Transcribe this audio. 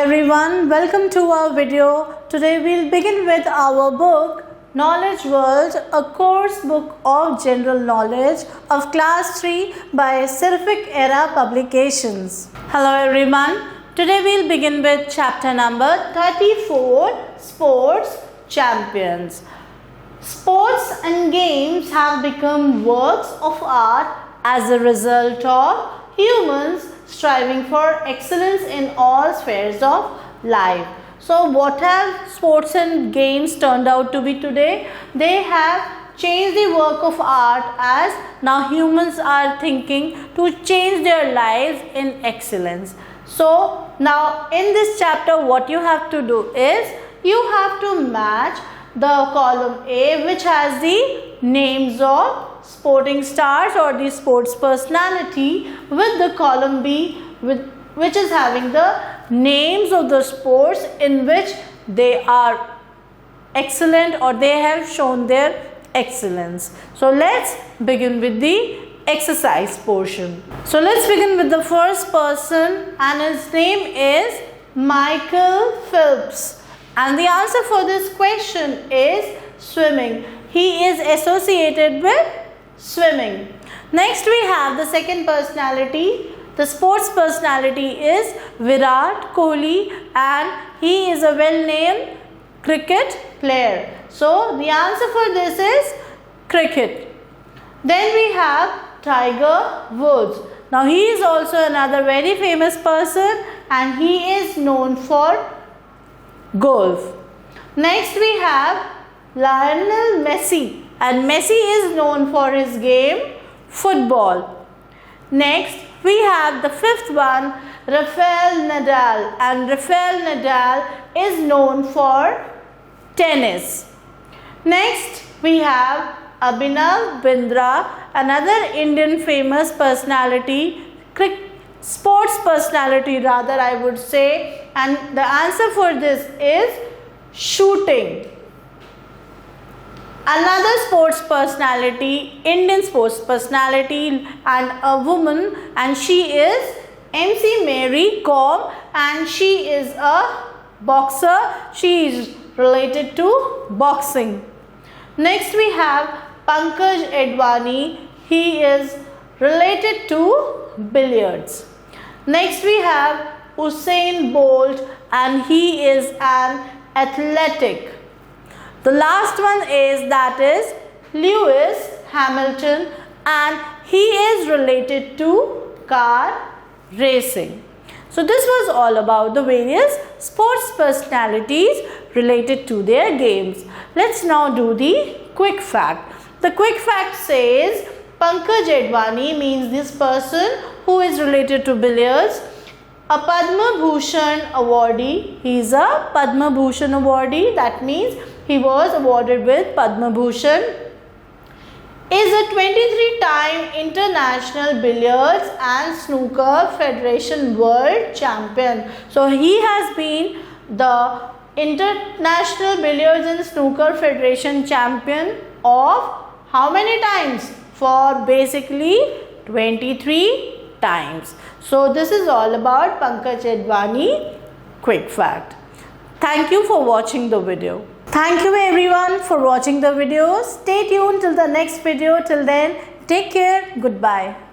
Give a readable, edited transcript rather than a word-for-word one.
everyone, welcome to our video. Today we'll begin with our book Knowledge World, a course book of general knowledge of class 3 by Seraphic Era Publications. Hello everyone, today we'll begin with chapter number 34, Sports Champions. Sports and games have become works of art as a result of humans striving for excellence in all spheres of life. So what have sports and games turned out to be today? They have changed the work of art, as now humans are thinking to change their lives in excellence. So now in this chapter what you have to do is you have to match the column A, which has the names of sporting stars or the sports personality, with the column B, which is having the names of the sports in which they are excellent or they have shown their excellence. So let's begin with the exercise portion. So let's begin with the first person, and his name is Michael Phelps. And the answer for this question is swimming. He is associated with swimming. Next we have the second personality. The sports personality is Virat Kohli, and he is a well-named cricket player. So the answer for this is cricket. Then we have Tiger Woods. Now he is also another very famous person, and he is known for golf. Next we have Lionel Messi, and Messi is known for his game football. Next we have the fifth one, Rafael Nadal, and Rafael Nadal is known for tennis. Next we have Abhinav Bindra, another Indian famous personality, sports personality rather I would say, and the answer for this is shooting. Another sports personality, Indian sports personality and a woman, and she is MC Mary Kom, and she is a boxer. She is related to boxing. Next we have Pankaj Advani. He is related to billiards. Next we have Usain Bolt, and he is an athletic. The last one is Lewis Hamilton, and he is related to car racing. So this was all about the various sports personalities related to their games. Let's now do the quick fact. The quick fact says Pankaj Advani means this person who is related to billiards. A Padma Bhushan awardee. He is a Padma Bhushan awardee. That means he was awarded with Padma Bhushan. Is a 23-time International Billiards and Snooker Federation World Champion. So he has been the International Billiards and Snooker Federation Champion of how many times? For basically 23 times. So this is all about Pankaj Advani quick fact. Thank you for watching the video. Thank you everyone for watching the video. Stay tuned till the next video. Till then, take care. Goodbye.